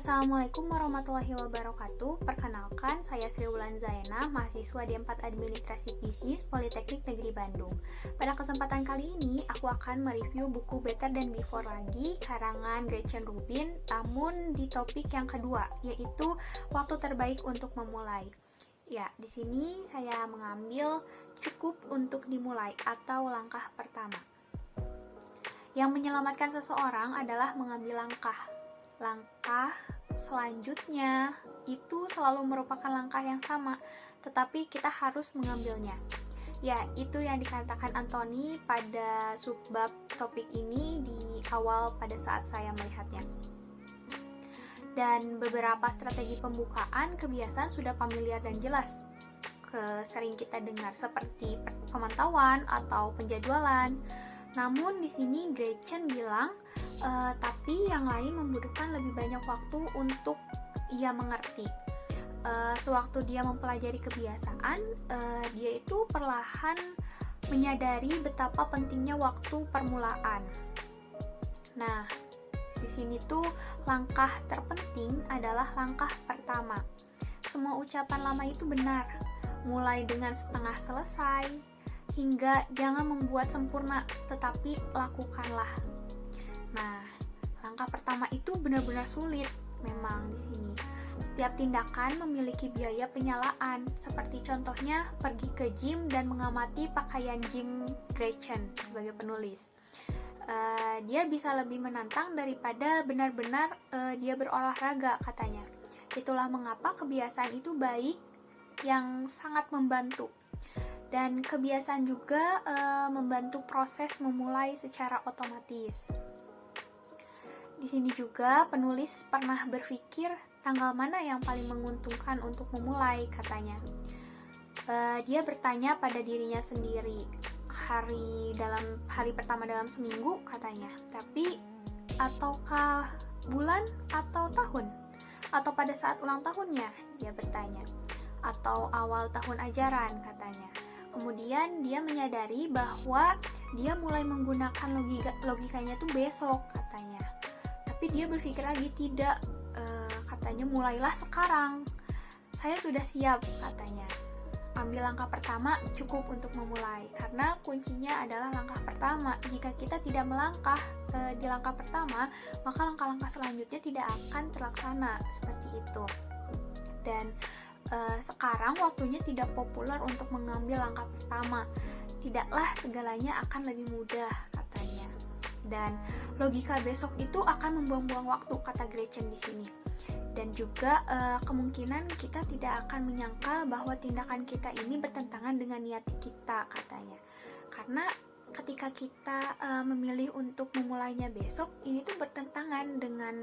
Assalamualaikum warahmatullahi wabarakatuh. Perkenalkan, saya Sri Wulan Zaina, mahasiswa D4 Administrasi Bisnis Politeknik Negeri Bandung. Pada kesempatan kali ini, aku akan mereview buku Better Than Before lagi, karangan Gretchen Rubin, namun di topik yang kedua, yaitu waktu terbaik untuk memulai. Ya, di sini saya mengambil cukup untuk dimulai atau langkah pertama. Yang menyelamatkan seseorang adalah mengambil langkah. Langkah selanjutnya itu selalu merupakan langkah yang sama, tetapi kita harus mengambilnya. Ya, itu yang dikatakan Anthony pada subbab topik ini di awal pada saat saya melihatnya. Dan beberapa strategi pembukaan kebiasaan sudah familiar dan jelas. Sering kita dengar seperti pemantauan atau penjadwalan. Namun di sini Gretchen bilang, tapi yang lain membutuhkan lebih banyak waktu untuk ia mengerti. Sewaktu dia mempelajari kebiasaan, dia itu perlahan menyadari betapa pentingnya waktu permulaan. Nah, di sini tuh langkah terpenting adalah langkah pertama. Semua ucapan lama itu benar, mulai dengan setengah selesai, hingga jangan membuat sempurna, tetapi lakukanlah. Nah, langkah pertama itu benar-benar sulit memang di sini. Setiap tindakan memiliki biaya penyalaan, seperti contohnya pergi ke gym dan mengamati pakaian gym Gretchen sebagai penulis. Dia bisa lebih menantang daripada benar-benar dia berolahraga, katanya. Itulah mengapa kebiasaan itu baik, yang sangat membantu. Dan kebiasaan juga membantu proses memulai secara otomatis. Di sini juga penulis pernah berpikir tanggal mana yang paling menguntungkan untuk memulai, katanya. Dia bertanya pada dirinya sendiri, hari pertama dalam seminggu, katanya. Tapi ataukah bulan atau tahun? Atau pada saat ulang tahunnya, dia bertanya. Atau awal tahun ajaran, katanya. Kemudian dia menyadari bahwa dia mulai menggunakan logikanya tuh besok, katanya. Tapi dia berpikir lagi, tidak, katanya, mulailah sekarang. Saya sudah siap, katanya. Ambil langkah pertama cukup untuk memulai, karena kuncinya adalah langkah pertama. Jika kita tidak melangkah di langkah pertama, maka langkah-langkah selanjutnya tidak akan terlaksana, seperti itu. Dan sekarang waktunya tidak populer untuk mengambil langkah pertama. Tidaklah segalanya akan lebih mudah, katanya. Dan logika besok itu akan membuang-buang waktu, kata Gretchen di sini. Dan juga kemungkinan kita tidak akan menyangkal bahwa tindakan kita ini bertentangan dengan niat kita, katanya. Karena ketika kita memilih untuk memulainya besok, ini tuh bertentangan dengan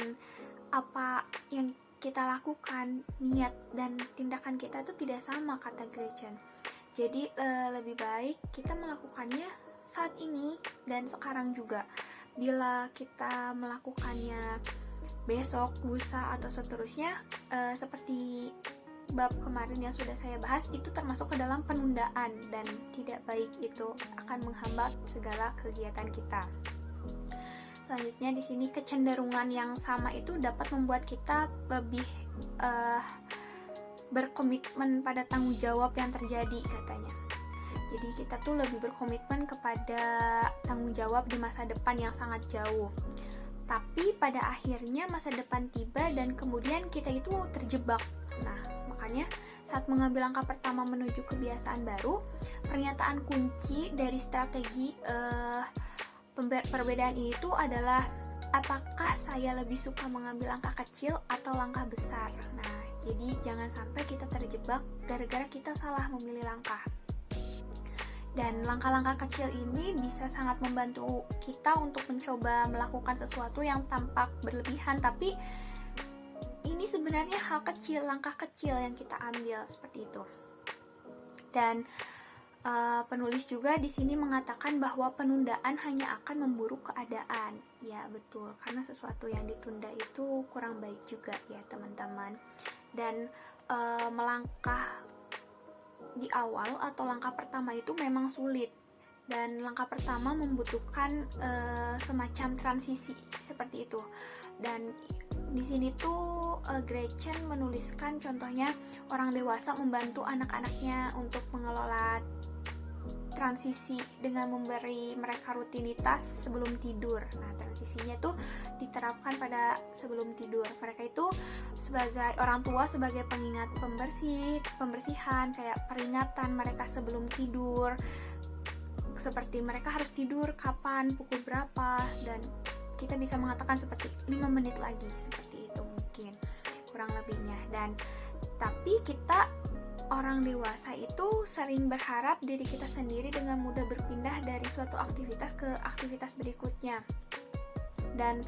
apa yang kita lakukan, niat dan tindakan kita itu tidak sama, kata Gretchen. Jadi lebih baik kita melakukannya saat ini dan sekarang juga. Bila kita melakukannya besok, lusa atau seterusnya, seperti bab kemarin yang sudah saya bahas, itu termasuk ke dalam penundaan dan tidak baik, itu akan menghambat segala kegiatan kita. Selanjutnya di sini kecenderungan yang sama itu dapat membuat kita lebih berkomitmen pada tanggung jawab yang terjadi, katanya. Jadi kita tuh lebih berkomitmen kepada tanggung jawab di masa depan yang sangat jauh. Tapi pada akhirnya masa depan tiba dan kemudian kita itu terjebak. Nah, makanya saat mengambil langkah pertama menuju kebiasaan baru, pernyataan kunci dari strategi perbedaan itu adalah apakah saya lebih suka mengambil langkah kecil atau langkah besar. Nah, jadi jangan sampai kita terjebak gara-gara kita salah memilih langkah. Dan langkah-langkah kecil ini bisa sangat membantu kita untuk mencoba melakukan sesuatu yang tampak berlebihan, tapi ini sebenarnya hal kecil, langkah kecil yang kita ambil, seperti itu. Dan penulis juga di sini mengatakan bahwa penundaan hanya akan memburuk keadaan. Ya, betul, karena sesuatu yang ditunda itu kurang baik juga ya, teman-teman. Dan melangkah di awal atau langkah pertama itu memang sulit. Dan langkah pertama membutuhkan semacam transisi seperti itu. Dan Di sini tuh Gretchen menuliskan contohnya orang dewasa membantu anak-anaknya untuk mengelola transisi dengan memberi mereka rutinitas sebelum tidur. Nah, transisinya tuh diterapkan pada sebelum tidur. Mereka itu sebagai orang tua, sebagai pengingat pembersihan, kayak peringatan mereka sebelum tidur. Seperti mereka harus tidur kapan, pukul berapa, dan kita bisa mengatakan seperti 5 menit lagi, seperti itu mungkin kurang lebihnya. Dan tapi kita orang dewasa itu sering berharap diri kita sendiri dengan mudah berpindah dari suatu aktivitas ke aktivitas berikutnya. Dan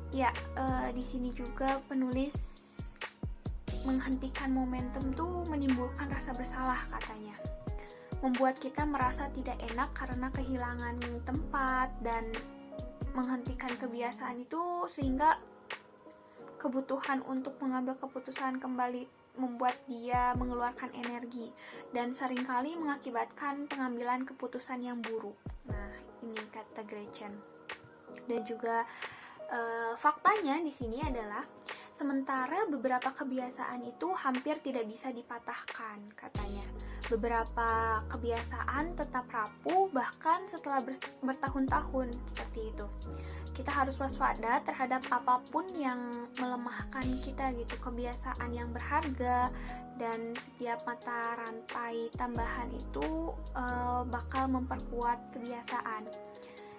ya, di sini juga penulis menghentikan momentum tuh menimbulkan rasa bersalah katanya. Membuat kita merasa tidak enak karena kehilangan tempat, dan menghentikan kebiasaan itu sehingga kebutuhan untuk mengambil keputusan kembali membuat dia mengeluarkan energi dan seringkali mengakibatkan pengambilan keputusan yang buruk. Nah, ini kata Gretchen. Dan juga faktanya di sini adalah sementara beberapa kebiasaan itu hampir tidak bisa dipatahkan katanya. Beberapa kebiasaan tetap rapuh bahkan setelah bertahun-tahun, seperti itu. Kita harus waspada terhadap apapun yang melemahkan kita gitu, kebiasaan yang berharga, dan setiap mata rantai tambahan itu bakal memperkuat kebiasaan.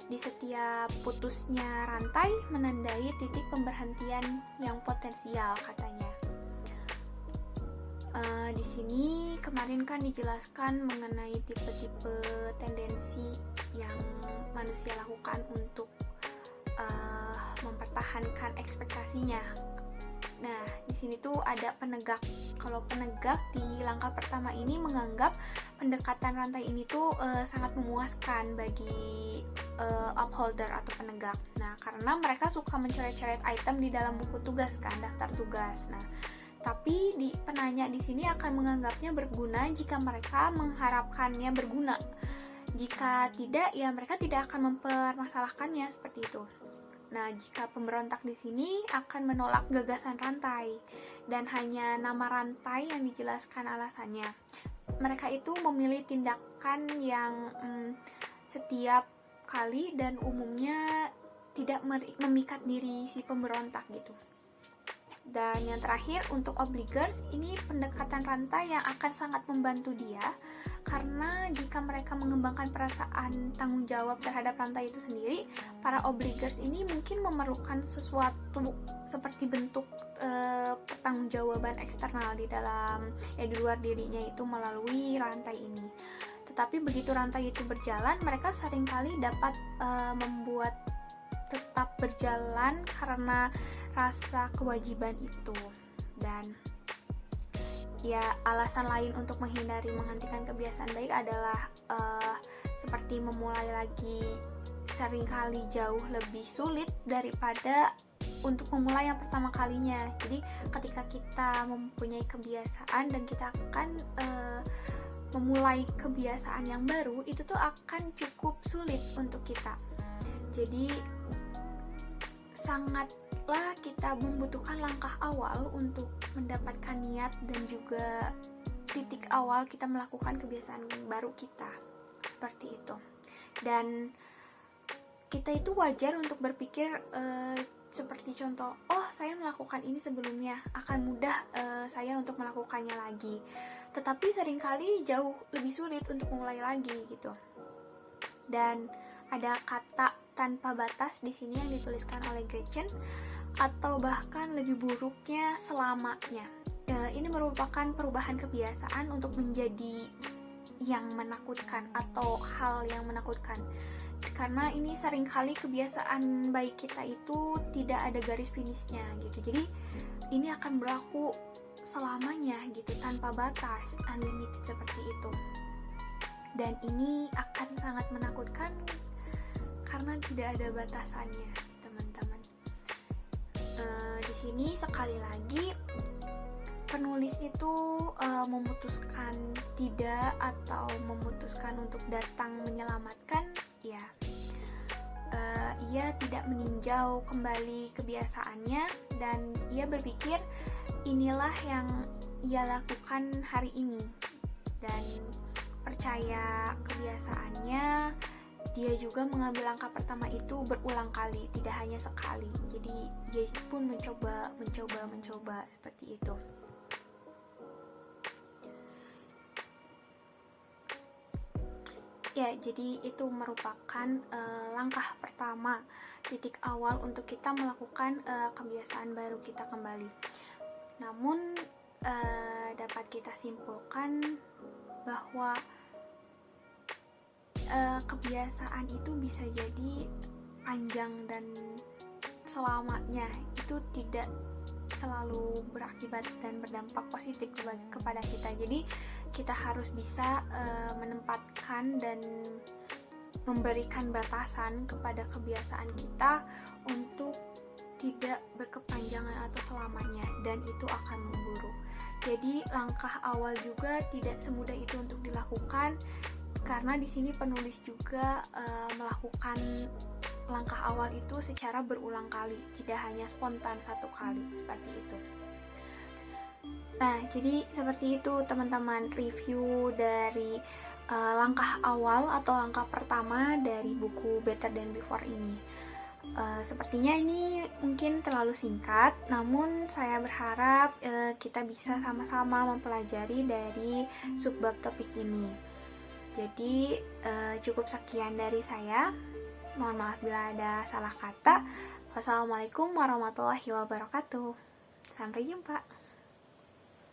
Di setiap putusnya rantai menandai titik pemberhentian yang potensial katanya. Di sini kemarin kan dijelaskan mengenai tipe-tipe tendensi yang manusia lakukan untuk mempertahankan ekspektasinya. Nah, di sini tuh ada penegak. Kalau penegak di langkah pertama ini menganggap pendekatan rantai ini tuh sangat memuaskan bagi upholder atau penegak. Nah, karena mereka suka mencoret-coret item di dalam buku tugas kan, daftar tugas. Nah, tapi penanya di sini akan menganggapnya berguna jika mereka mengharapkannya berguna. Jika tidak, ya mereka tidak akan mempermasalahkannya, seperti itu. Nah, jika pemberontak di sini akan menolak gagasan rantai dan hanya nama rantai yang dijelaskan alasannya. Mereka itu memilih tindakan yang setiap kali dan umumnya tidak memikat diri si pemberontak gitu. Dan yang terakhir untuk obligers, ini pendekatan rantai yang akan sangat membantu dia, karena jika mereka mengembangkan perasaan tanggung jawab terhadap rantai itu sendiri, para obligers ini mungkin memerlukan sesuatu seperti bentuk pertanggungjawaban eksternal di luar dirinya itu melalui rantai ini. Tetapi begitu rantai itu berjalan, mereka seringkali dapat membuat tetap berjalan karena rasa kewajiban itu. Dan ya, alasan lain untuk menghentikan kebiasaan baik adalah seperti memulai lagi seringkali jauh lebih sulit daripada untuk memulai yang pertama kalinya. Jadi ketika kita mempunyai kebiasaan dan kita akan memulai kebiasaan yang baru, itu tuh akan cukup sulit untuk kita. Jadi sangatlah kita membutuhkan langkah awal untuk mendapatkan niat dan juga titik awal kita melakukan kebiasaan baru kita, seperti itu. Dan kita itu wajar untuk berpikir seperti contoh, oh saya melakukan ini sebelumnya, akan mudah saya untuk melakukannya lagi. Tetapi seringkali jauh lebih sulit untuk memulai lagi gitu. Dan ada kata tanpa batas di sini yang dituliskan oleh Gretchen, atau bahkan lebih buruknya selamanya. Ini merupakan perubahan kebiasaan untuk menjadi yang menakutkan atau hal yang menakutkan. Karena ini seringkali kebiasaan baik kita itu tidak ada garis finishnya gitu. Jadi ini akan berlaku selamanya gitu, tanpa batas, unlimited seperti itu. Dan ini akan sangat menakutkan karena tidak ada batasannya, teman-teman. Di sini sekali lagi penulis itu memutuskan tidak atau memutuskan untuk datang menyelamatkan, ya ia tidak meninjau kembali kebiasaannya dan ia berpikir inilah yang ia lakukan hari ini, dan percaya kebiasaannya dia juga mengambil langkah pertama itu berulang kali, tidak hanya sekali. Jadi dia pun mencoba seperti itu. Ya, jadi itu merupakan langkah pertama, titik awal untuk kita melakukan kebiasaan baru kita kembali. Namun dapat kita simpulkan bahwa kebiasaan itu bisa jadi panjang dan selamanya itu tidak selalu berakibat dan berdampak positif kepada kita. Jadi kita harus bisa menempatkan dan memberikan batasan kepada kebiasaan kita untuk tidak berkepanjangan atau selamanya, dan itu akan memburuk. Jadi langkah awal juga tidak semudah itu untuk dilakukan, karena di sini penulis juga melakukan langkah awal itu secara berulang kali, tidak hanya spontan satu kali seperti itu. Nah, jadi seperti itu teman-teman, review dari langkah awal atau langkah pertama dari buku Better Than Before ini. Sepertinya ini mungkin terlalu singkat, namun saya berharap kita bisa sama-sama mempelajari dari subbab topik ini. Jadi cukup sekian dari saya. Mohon maaf bila ada salah kata. Wassalamualaikum warahmatullahi wabarakatuh. Sampai jumpa.